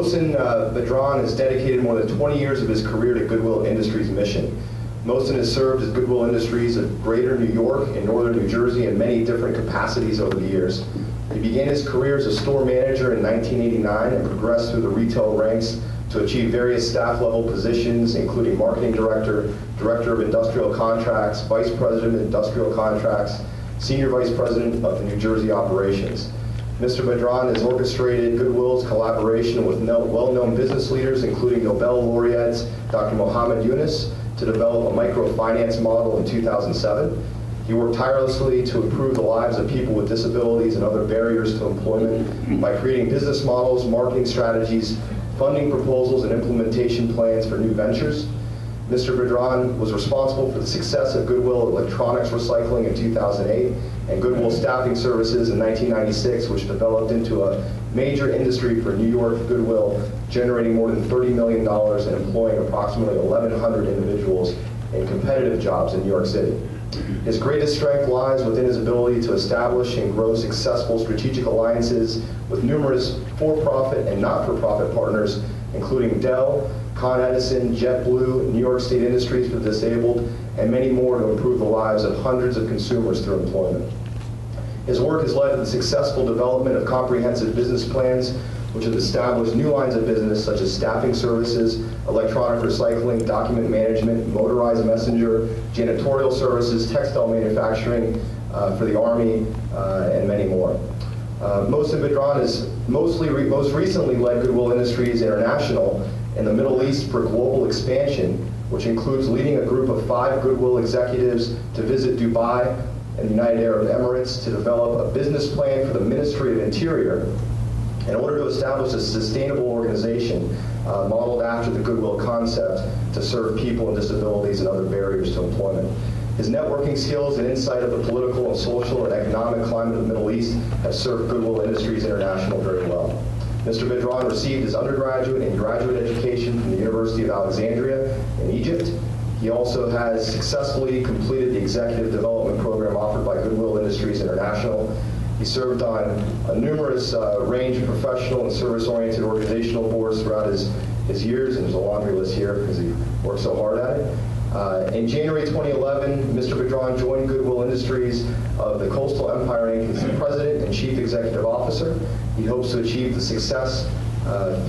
Mohsen Badran has dedicated more than 20 years of his career to Goodwill Industries' mission. Mohsen has served as Goodwill Industries of Greater New York and Northern New Jersey in many different capacities over the years. He began his career as a store manager in 1989 and progressed through the retail ranks to achieve various staff level positions, including marketing director, director of industrial contracts, vice president of industrial contracts, senior vice president of the New Jersey operations. Mr. Badran has orchestrated Goodwill's collaboration with well-known business leaders, including Nobel laureates Dr. Muhammad Yunus, to develop a microfinance model in 2007. He worked tirelessly to improve the lives of people with disabilities and other barriers to employment by creating business models, marketing strategies, funding proposals, and implementation plans for new ventures. Mr. Badran was responsible for the success of Goodwill Electronics Recycling in 2008 and Goodwill Staffing Services in 1996, which developed into a major industry for New York Goodwill, generating more than $30 million and employing approximately 1,100 individuals in competitive jobs in New York City. His greatest strength lies within his ability to establish and grow successful strategic alliances with numerous for-profit and not-for-profit partners, including Dell, Con Edison, JetBlue, New York State Industries for the Disabled, and many more to improve the lives of hundreds of consumers through employment. His work has led to the successful development of comprehensive business plans, which have established new lines of business such as staffing services, electronic recycling, document management, motorized messenger, janitorial services, textile manufacturing for the Army, and many more. Mohsen Badran has most recently led Goodwill Industries International in the Middle East for global expansion, which includes leading a group of 5 Goodwill executives to visit Dubai and the United Arab Emirates to develop a business plan for the Ministry of Interior in order to establish a sustainable organization modeled after the Goodwill concept to serve people with disabilities and other barriers to employment. His networking skills and insight of the political and social and economic climate of the Middle East have served Goodwill Industries International very well. Mr. Badran received his undergraduate and graduate education from the University of Alexandria in Egypt. He also has successfully completed the executive development program offered by Goodwill Industries International. He served on a numerous range of professional and service-oriented organizational boards throughout his years, and there's a laundry list here because he worked so hard at it. In January 2011, Mr. Badran joined Goodwill Industries of the Coastal Empire Inc. as the President and Chief Executive Officer. He hopes to achieve the success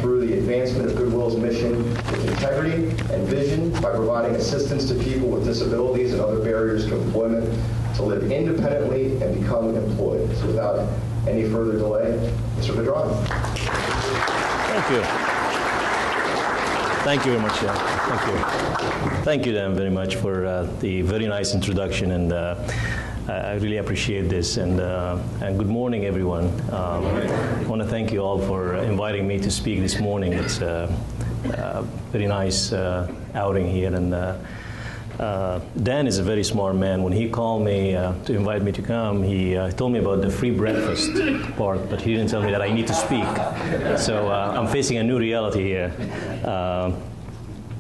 through the advancement of Goodwill's mission with integrity and vision by providing assistance to people with disabilities and other barriers to employment to live independently and become employed. So without any further delay, Mr. Badran. Thank you. Thank you very much, Dan. Thank you. Thank you, Dan, very much for the very nice introduction, and I really appreciate this. And good morning, everyone. I want to thank you all for inviting me to speak this morning. It's a very nice outing here, and Dan is a very smart man. When he called me to invite me to come, he told me about the free breakfast part, but he didn't tell me that I need to speak. So I'm facing a new reality here.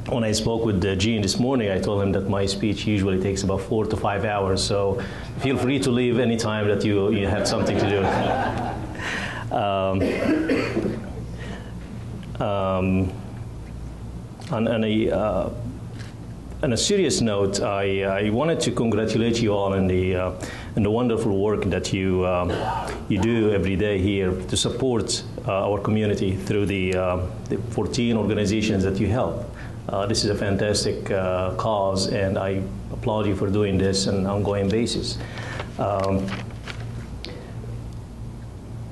When I spoke with Gene this morning, I told him that my speech usually takes about 4 to 5 hours, so feel free to leave any time that you have something to do. On a serious note, I wanted to congratulate you all on the wonderful work that you do every day here to support our community through the 14 organizations that you help. This is a fantastic cause, and I applaud you for doing this on an ongoing basis.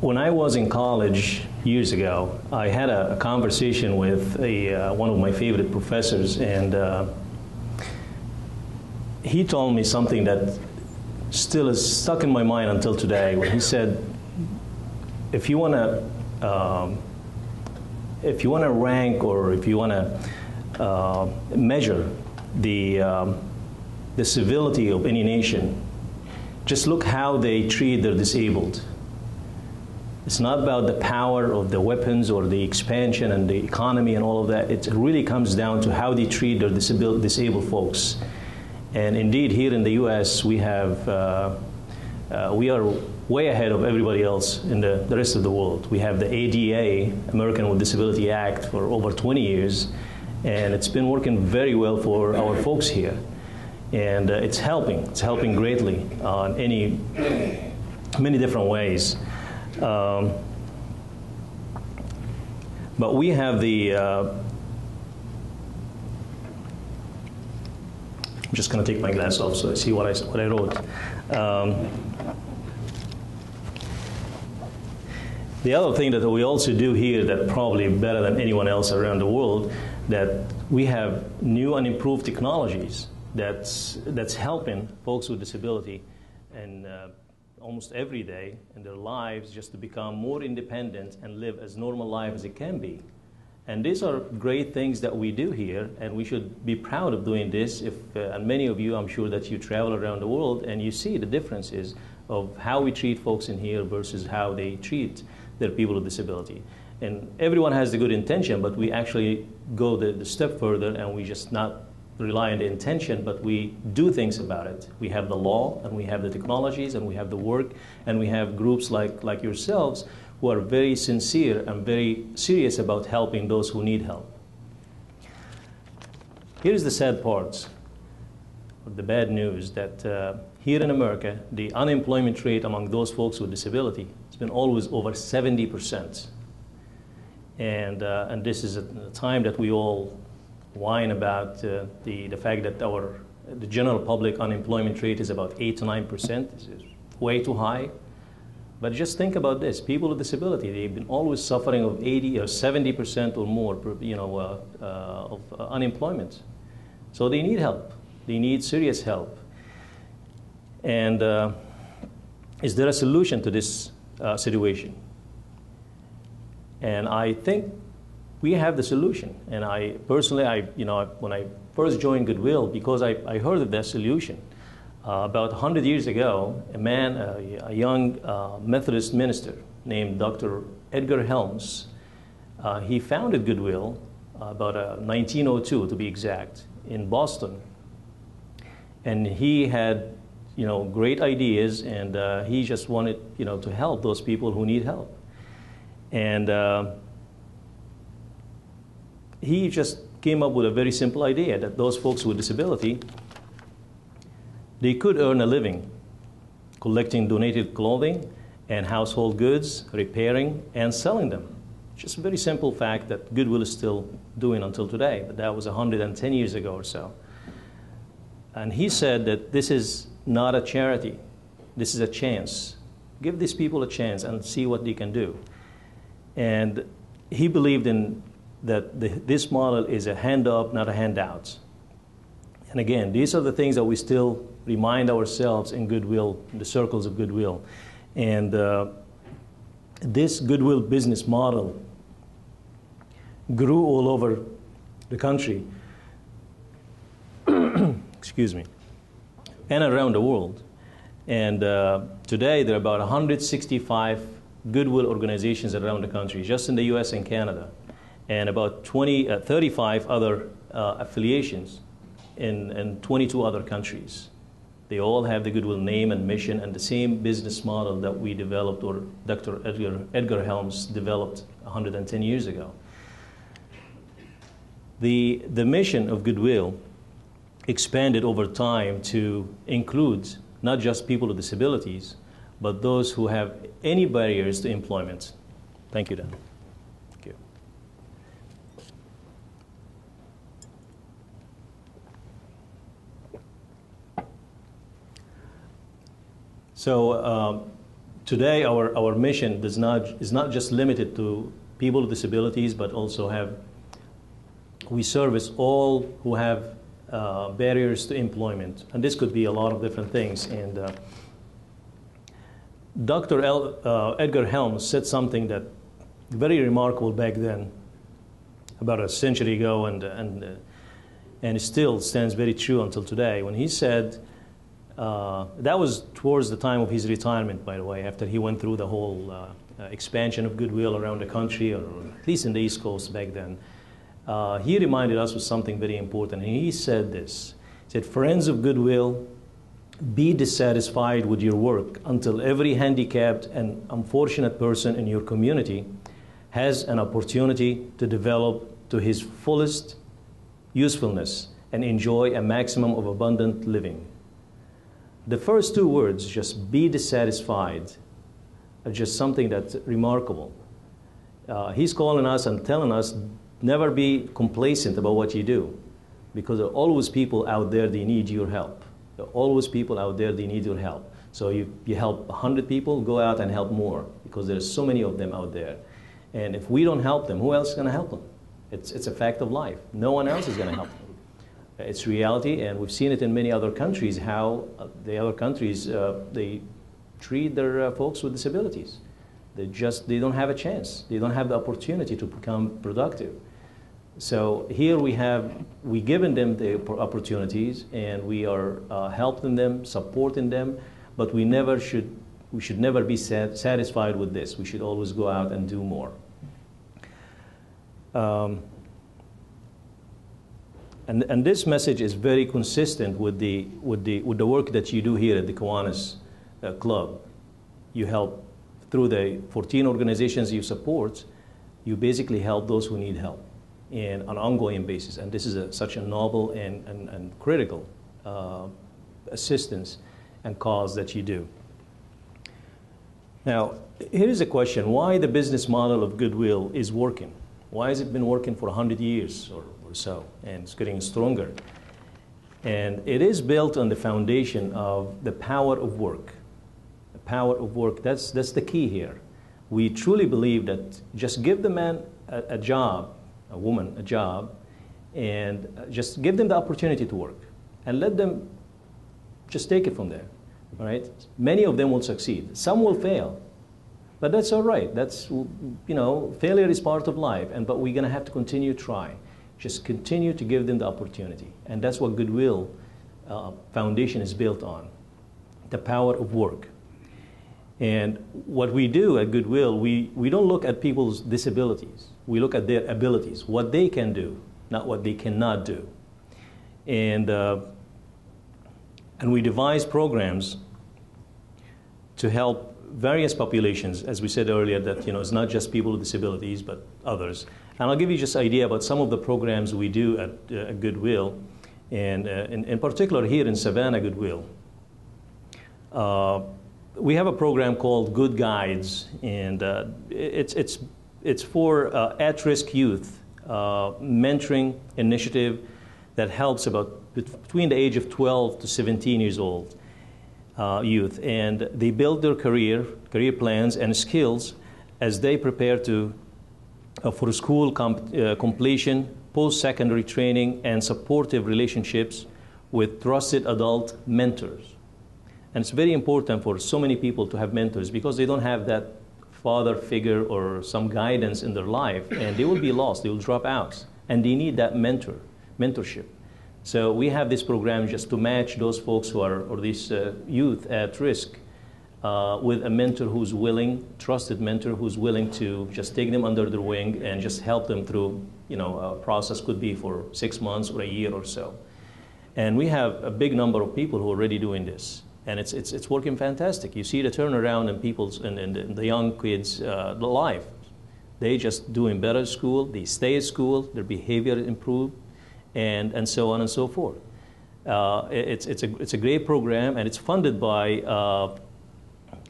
When I was in college years ago, I had a conversation with one of my favorite professors, and he told me something that still is stuck in my mind until today. When he said, if you want to rank, or if you want to measure the civility of any nation, just look how they treat their disabled. It's not about the power of the weapons or the expansion and the economy and all of that. It really comes down to how they treat their disabled folks. And indeed, here in the U.S., we have we are way ahead of everybody else in the rest of the world. We have the ADA, American with Disability Act, for over 20 years, and it's been working very well for our folks here. And it's helping greatly in many different ways. But we have the, I'm just going to take my glass off so I see what I wrote. The other thing that we also do here that probably better than anyone else around the world, that we have new and improved technologies that's helping folks with disability and almost every day in their lives just to become more independent and live as normal life as it can be. And these are great things that we do here, and we should be proud of doing this. And many of you, I'm sure that you travel around the world and you see the differences of how we treat folks in here versus how they treat their people with disability. And everyone has the good intention, but we actually go the step further, and we just not rely on the intention, but we do things about it. We have the law, and we have the technologies, and we have the work, and we have groups like yourselves who are very sincere and very serious about helping those who need help. Here's the sad part, or the bad news, that here in America, the unemployment rate among those folks with disability has been always over 70%. And this is a time that we all whine about the fact that the general public unemployment rate is about 8 to 9%. This is way too high. But just think about this: people with disability, they've been always suffering of 80 or 70% or more, of unemployment. So they need help. They need serious help. And is there a solution to this situation? And I think we have the solution. And I personally, when I first joined Goodwill, because I heard of that solution, about 100 years ago, a young Methodist minister named Dr. Edgar Helms, he founded Goodwill about 1902 to be exact, in Boston. And he had great ideas, and he just wanted to help those people who need help. And he just came up with a very simple idea that those folks with disability, they could earn a living collecting donated clothing and household goods, repairing and selling them. Just a very simple fact that Goodwill is still doing until today, but that was 110 years ago or so. And he said that this is not a charity. This is a chance. Give these people a chance and see what they can do. And he believed in that this model is a hand up, not a handout. And again, these are the things that we still remind ourselves in Goodwill, in the circles of Goodwill. And this Goodwill business model grew all over the country, excuse me, and around the world. And today there are about 165 Goodwill organizations around the country, just in the US and Canada, and about 35 other affiliations in 22 other countries. They all have the Goodwill name and mission and the same business model that we developed, or Dr. Edgar Helms developed 110 years ago. The mission of Goodwill expanded over time to include not just people with disabilities, but those who have any barriers to employment. Thank you, Dan. Thank you. So today our mission is not just limited to people with disabilities, but also we service all who have barriers to employment. And this could be a lot of different things. And Dr. Edgar Helms said something that very remarkable back then, about a century ago, and it still stands very true until today, when he said, that was towards the time of his retirement, by the way, after he went through the whole expansion of Goodwill around the country, or at least in the East Coast back then. He reminded us of something very important, and he said this. He said, "Friends of Goodwill, be dissatisfied with your work until every handicapped and unfortunate person in your community has an opportunity to develop to his fullest usefulness and enjoy a maximum of abundant living. The first two words, just be dissatisfied, are just something that's remarkable. He's calling us and telling us, never be complacent about what you do, because there are always people out there, they need your help. There are always people out there, they need your help. So you help 100 people, go out and help more, because there's so many of them out there. And if we don't help them, who else is going to help them? It's a fact of life. No one else is going to help them. It's reality, and we've seen it in many other countries, how the other countries, they treat their folks with disabilities. They don't have a chance. They don't have the opportunity to become productive. So here we given them the opportunities, and we are helping them, supporting them, but we should never be satisfied with this. We should always go out and do more. And this message is very consistent with the work that you do here at the Kiwanis Club. You help through the 14 organizations you support. You basically help those who need help on an ongoing basis. And this is such a noble and critical assistance and cause that you do. Now, here is a question: why the business model of Goodwill is working? Why has it been working for 100 years or so, and it's getting stronger? And it is built on the foundation of the power of work. The power of work, that's the key here. We truly believe that just give the man a job, a woman a job, and just give them the opportunity to work, and let them just take it from there, all right? Many of them will succeed. Some will fail, but that's all right. That's, failure is part of life, but we're going to have to continue to try. Just continue to give them the opportunity. And that's what Goodwill Foundation is built on, the power of work. And what we do at Goodwill, we don't look at people's disabilities. We look at their abilities, what they can do, not what they cannot do. And we devise programs to help various populations, as we said earlier, that it's not just people with disabilities, but others. And I'll give you just an idea about some of the programs we do at Goodwill, and in particular here in Savannah Goodwill. We have a program called Good Guides, and it's for at-risk youth mentoring initiative that helps about between the age of 12 to 17 years old youth, and they build their career plans and skills as they prepare for school completion, post-secondary training, and supportive relationships with trusted adult mentors. And it's very important for so many people to have mentors, because they don't have that father figure or some guidance in their life, and they will be lost, they will drop out, and they need that mentorship. So we have this program just to match those folks or these youth at risk with a mentor who's willing, trusted mentor who's willing to just take them under their wing and just help them through, a process could be for 6 months or a year or so. And we have a big number of people who are already doing this. And it's working fantastic. You see the turnaround in people's, in the young kids' life. They just doing better at school, they stay at school, their behavior improved, and so on and so forth. It's a great program, and it's funded by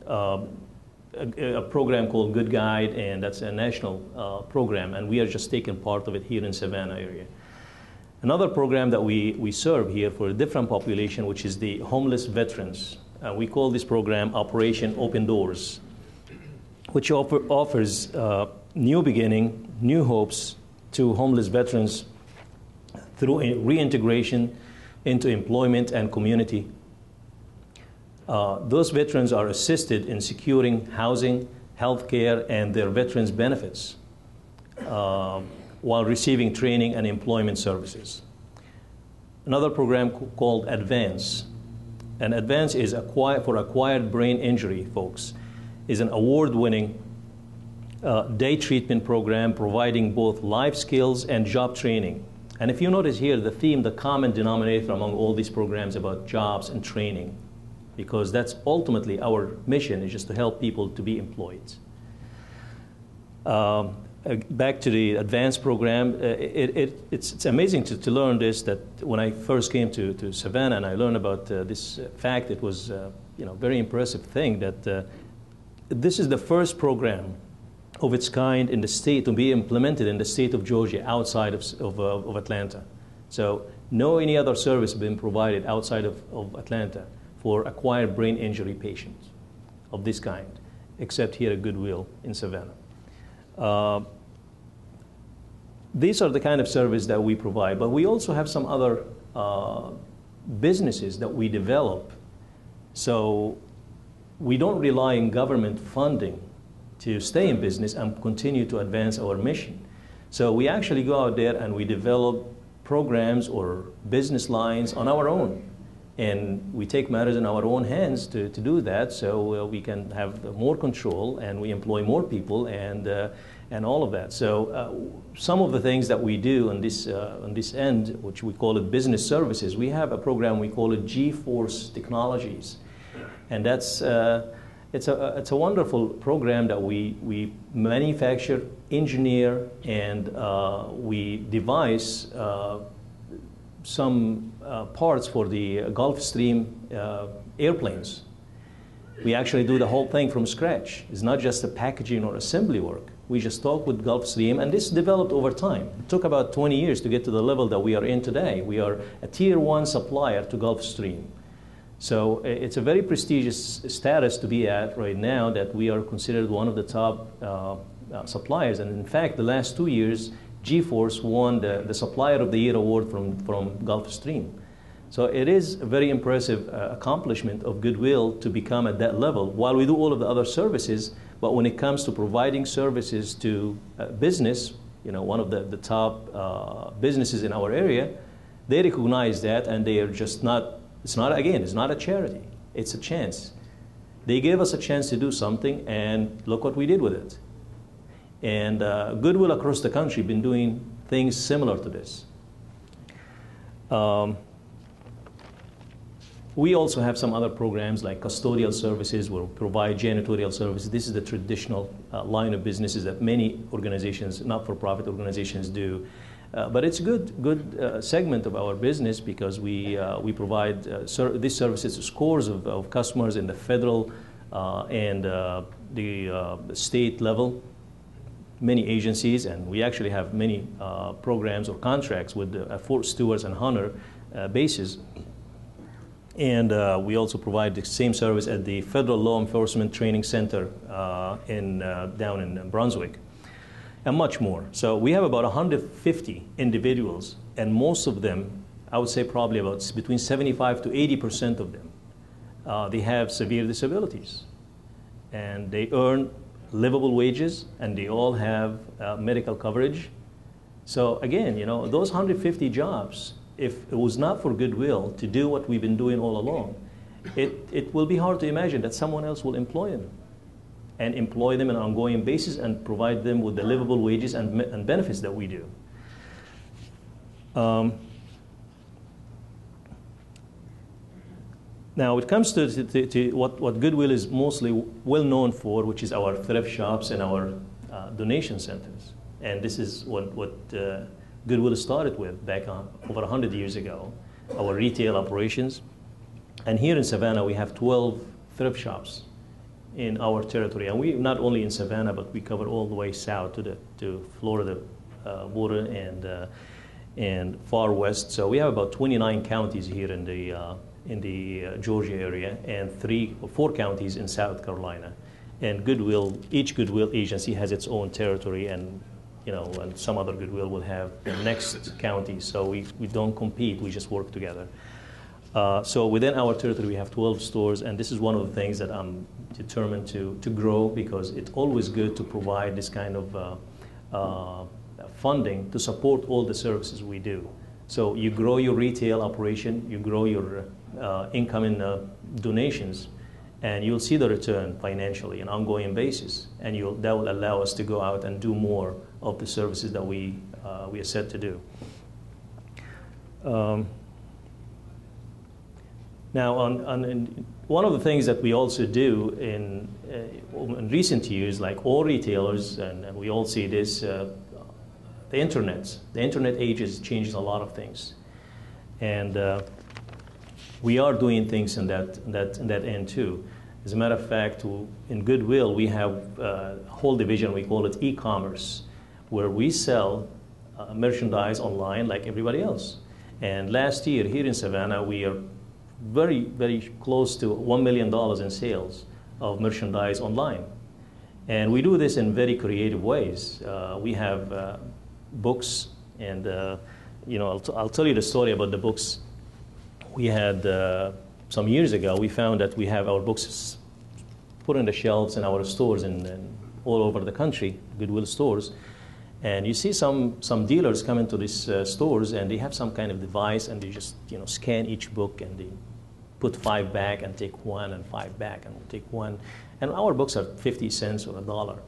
a program called Good Guide, and that's a national program, and we are just taking part of it here in Savannah area. Another program that we serve here for a different population, which is the homeless veterans. We call this program Operation Open Doors, which offers new beginning, new hopes to homeless veterans through reintegration into employment and community. Those veterans are assisted in securing housing, health care, and their veterans benefits while receiving training and employment services. Another program called Advance. And Advance is for acquired brain injury folks, is an award-winning day treatment program providing both life skills and job training. And if you notice here, the theme, the common denominator among all these programs about jobs and training. because that's ultimately our mission, is just to help people to be employed. Back to the advanced program, it's amazing to learn this, that when I first came to Savannah and I learned about this fact, it was very impressive thing that this is the first program of its kind in the state to be implemented in the state of Georgia outside of Atlanta. So no any other service been provided outside of Atlanta for acquired brain injury patients of this kind, except here at Goodwill in Savannah. These are the kind of service that we provide, but we also have some other businesses that we develop. So we don't rely on government funding to stay in business and continue to advance our mission. So we actually go out there and we develop programs or business lines on our own. And we take matters in our own hands to do that, so we can have more control and we employ more people and all of that. So some of the things that we do on this end, which we call it business services, we have a program we call it G-Force Technologies. And that's, it's a wonderful program that we manufacture, engineer, and we devise some parts for the Gulfstream airplanes. We actually do the whole thing from scratch. It's not just the packaging or assembly work. We just talk with Gulfstream, and this developed over time. It took about 20 years to get to the level that we are in today. We are a tier 1 supplier to Gulfstream. So it's a very prestigious status to be at right now, that we are considered one of the top suppliers. And in fact, the last 2 years, G-Force won the Supplier of the Year award from Gulfstream. So it is a very impressive accomplishment of Goodwill to become at that level, while we do all of the other services. But when it comes to providing services to business, one of the top businesses in our area, they recognize that, and they are just not, it's not a charity, it's a chance. They gave us a chance to do something, and look what we did with it. And Goodwill across the country been doing things similar to this. We also have some other programs like custodial services, where we provide janitorial services. This is the traditional line of businesses that many organizations, not-for-profit organizations, do. But it's a good segment of our business, because we provide these services to scores of customers in the federal and the state level, many agencies, and we actually have many programs or contracts with Fort Stewart and Hunter bases. And we also provide the same service at the Federal Law Enforcement Training Center down in Brunswick, and much more. So we have about 150 individuals, and most of them, I would say probably about between 75 to 80% of them, they have severe disabilities. And they earn livable wages, and they all have medical coverage. So again, those 150 jobs, if it was not for Goodwill to do what we've been doing all along, it will be hard to imagine that someone else will employ them, and employ them on an ongoing basis, and provide them with the livable wages and benefits that we do. Now, it comes to what Goodwill is mostly well known for, which is our thrift shops and our donation centers. And this is what Goodwill started with back over 100 years ago, our retail operations. And here in Savannah, we have 12 thrift shops in our territory. And we not only in Savannah, but we cover all the way south to Florida border and far west. So we have about 29 counties here in the Georgia area, and 3 or 4 counties in South Carolina. And Goodwill, each Goodwill agency has its own territory, and and some other Goodwill will have the next county. So we don't compete, we just work together. So within our territory, we have 12 stores, and this is one of the things that I'm determined to grow, because it's always good to provide this kind of funding to support all the services we do. So you grow your retail operation, you grow your income in donations, and you'll see the return financially on an ongoing basis, and that will allow us to go out and do more of the services that we are set to do. Now, one of the things that we also do in recent years, like all retailers, and we all see this, the internet age has changed a lot of things. And we are doing things in that end too. As a matter of fact, in Goodwill, we have a whole division, we call it ecommerce, where we sell merchandise online like everybody else. And last year here in Savannah, we are very, very close to $1 million in sales of merchandise online. And we do this in very creative ways. We have books, and I'll tell you the story about the books. We had, some years ago, we found that we have our books put on the shelves in our stores and all over the country, Goodwill stores. And you see some dealers come into these stores, and they have some kind of device, and they just scan each book, and they put 5 back and take 1, and 5 back and take 1. And our books are 50 cents or $1.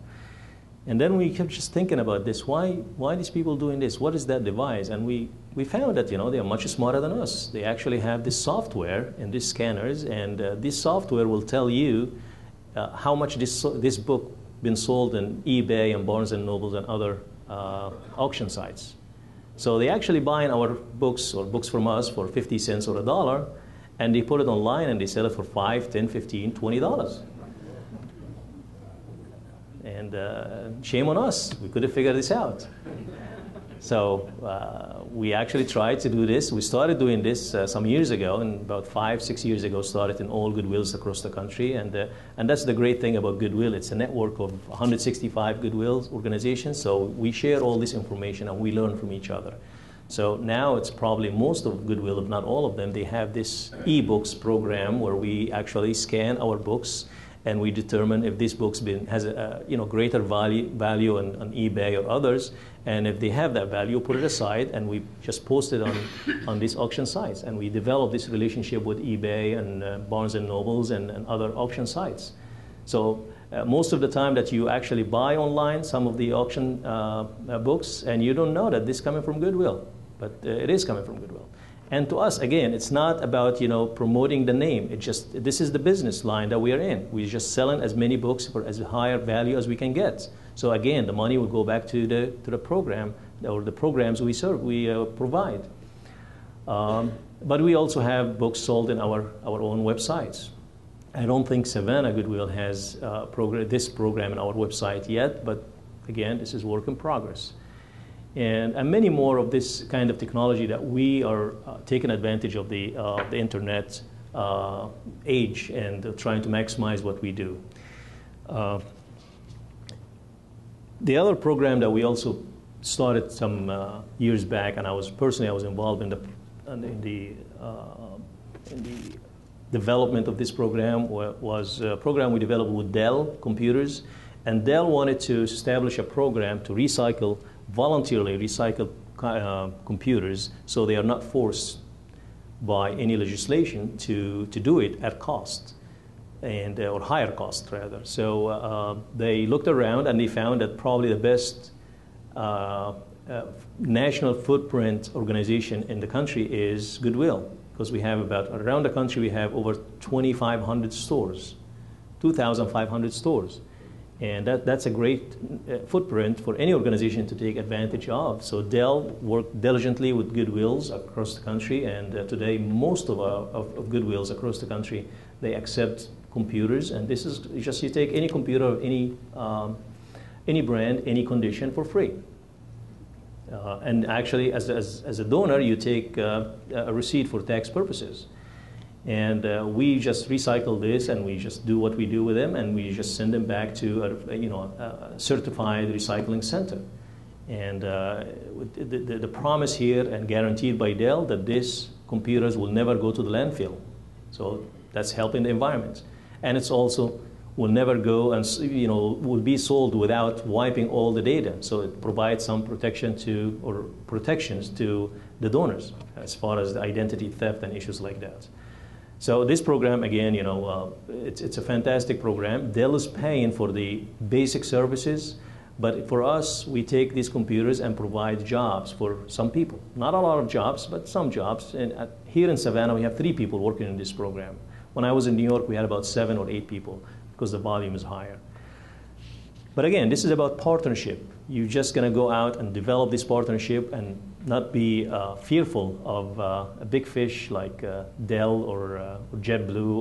And then we kept just thinking about this. Why these people doing this? What is that device? And we found that they are much smarter than us. They actually have this software in these scanners, and this software will tell you how much this book been sold in eBay and Barnes and Nobles and other auction sites. So they actually buy our books or books from us for 50 cents or $1, and they put it online and they sell it for $5, $10, $15, $20. And shame on us, we could have figured this out. So we actually tried to do this. We started doing this some years ago, and about 5, 6 years ago, started in all Goodwills across the country. And that's the great thing about Goodwill. It's a network of 165 Goodwill organizations. So we share all this information and we learn from each other. So now it's probably most of Goodwill, if not all of them, they have this e-books program where we actually scan our books and we determine if this book's has a greater value on eBay or others, and if they have that value, put it aside, and we just post it on these auction sites. And we develop this relationship with eBay and Barnes and Nobles and other auction sites. So most of the time that you actually buy online some of the auction books, and you don't know that this is coming from Goodwill, but it is coming from Goodwill. And to us, again, it's not about promoting the name. It's just this is the business line that we are in. We're just selling as many books for as higher value as we can get. So again, the money will go back to the program or the programs we provide. But we also have books sold in our own websites. I don't think Savannah Goodwill has this program in our website yet, but again, this is work in progress. And many more of this kind of technology that we are taking advantage of the internet age and trying to maximize what we do. The other program that we also started some years back, and I was involved in the development of this program, was a program we developed with Dell computers. And Dell wanted to establish a program to voluntarily recycle computers, so they are not forced by any legislation to do it at cost, or higher cost rather. So they looked around and they found that probably the best national footprint organization in the country is Goodwill, because we have around the country we have over 2,500 stores, 2,500 stores. And that's a great footprint for any organization to take advantage of. So Dell worked diligently with Goodwills across the country, and today most of Goodwills across the country, they accept computers. And this is just you take any computer of any brand, any condition for free. And actually, as a donor, you take a receipt for tax purposes. And we just recycle this, and we just do what we do with them, and we just send them back to a certified recycling center. And the promise here, and guaranteed by Dell, that these computers will never go to the landfill. So that's helping the environment, and it's also will never go and will be sold without wiping all the data. So it provides some protections to the donors as far as the identity theft and issues like that. So this program, again, it's a fantastic program. Dell is paying for the basic services, but for us, we take these computers and provide jobs for some people. Not a lot of jobs, but some jobs Here in Savannah, we have 3 people working in this program. When I was in New York, we had about 7 or 8 people because the volume is higher. But again, this is about partnership. You're just going to go out and develop this partnership and not be fearful of a big fish like Dell or JetBlue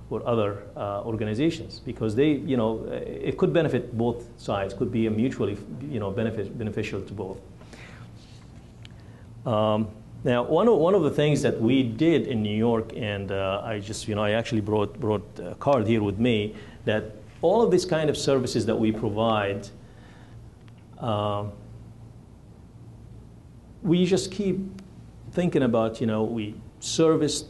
or other organizations, because they, it could benefit both sides. Could be a mutually, beneficial to both. Now, one of the things that we did in New York, and I actually brought a card here with me, that all of these kind of services that we provide, we just keep thinking about, we serviced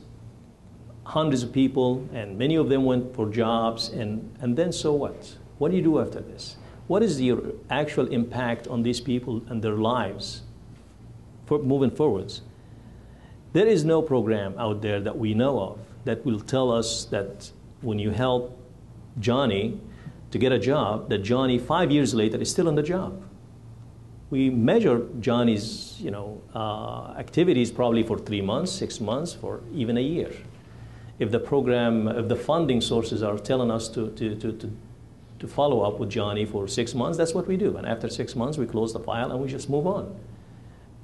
hundreds of people, and many of them went for jobs, and then so what? What do you do after this? What is your actual impact on these people and their lives for moving forwards? There is no program out there that we know of that will tell us that when you help Johnny to get a job, that Johnny 5 years later is still on the job. We measure Johnny's activities probably for 3 months, 6 months, for even a year. If the funding sources are telling us to follow up with Johnny for 6 months, that's what we do. And after 6 months, we close the file and we just move on.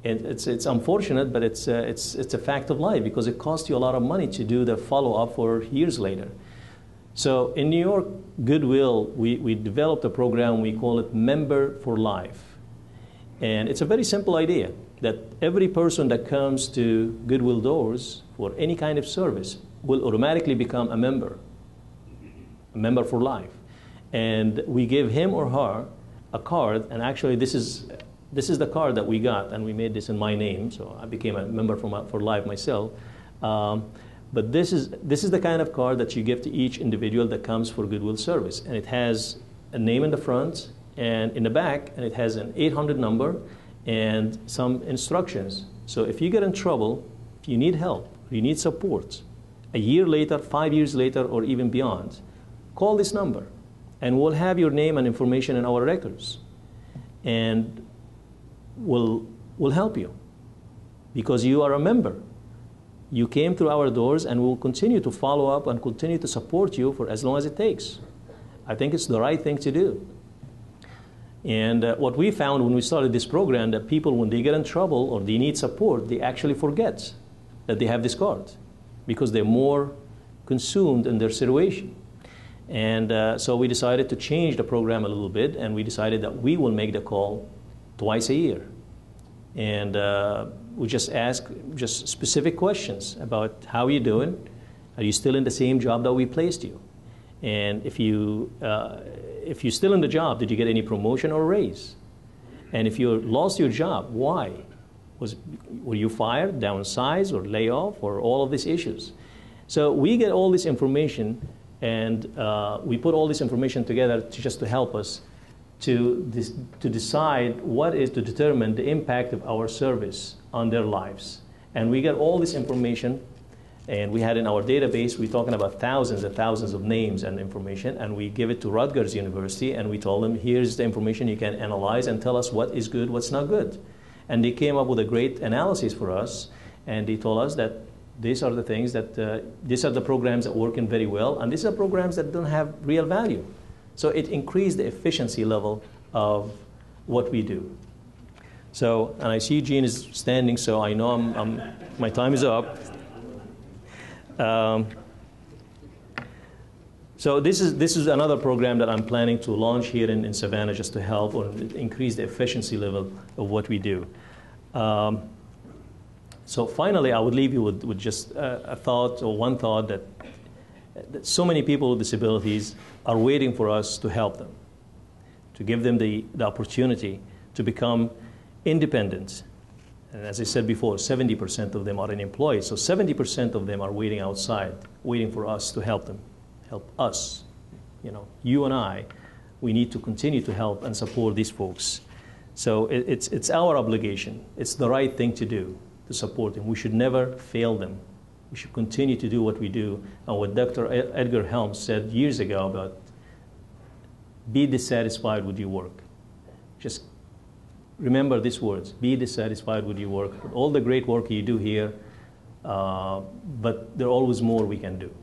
And it's unfortunate, but it's a fact of life, because it costs you a lot of money to do the follow-up for years later. So in New York, Goodwill, we developed a program, we call it Member for Life. And it's a very simple idea, that every person that comes to Goodwill doors for any kind of service will automatically become a member for life. And we give him or her a card, and actually this is the card that we got, and we made this in my name, so I became a member for life myself. But this is the kind of card that you give to each individual that comes for Goodwill service, and it has a name in the front and in the back, and it has an 800 number and some instructions. So if you get in trouble, if you need help, you need support, a year later, 5 years later, or even beyond, call this number, and we'll have your name and information in our records, and we'll help you, because you are a member. You came through our doors, and we'll continue to follow up and continue to support you for as long as it takes. I think it's the right thing to do. And what we found when we started this program, that people, when they get in trouble or they need support, they actually forget that they have this card, because they're more consumed in their situation. And so we decided to change the program a little bit, and we decided that we will make the call twice a year. And we just ask just specific questions about how you're doing. Are you still in the same job that we placed you? And if you're still in the job, did you get any promotion or raise? And if you lost your job, why? Were you fired, downsized, or lay off, or all of these issues? So we get all this information, and we put all this information together just to help us to decide to determine the impact of our service on their lives. And we get all this information, and we had in our database, we're talking about thousands and thousands of names and information, and we give it to Rutgers University, and we told them, here's the information you can analyze and tell us what is good, what's not good. And they came up with a great analysis for us, and they told us that these are the things that, these are the programs that are working very well, and these are programs that don't have real value. So it increased the efficiency level of what we do. So, and I see Gene is standing, so I know my time is up. So this is another program that I'm planning to launch here in Savannah, just to help or increase the efficiency level of what we do. So finally, I would leave you with just a thought, or one thought, that so many people with disabilities are waiting for us to help them, to give them the opportunity to become independent. And as I said before, 70% of them are unemployed, so 70% of them are waiting outside, waiting for us to help them, help us. You and I, we need to continue to help and support these folks. So it's our obligation. It's the right thing to do, to support them. We should never fail them. We should continue to do what we do. And what Dr. Edgar Helms said years ago about be dissatisfied with your work. Just remember these words, be dissatisfied with your work. With all the great work you do here, but there are always more we can do.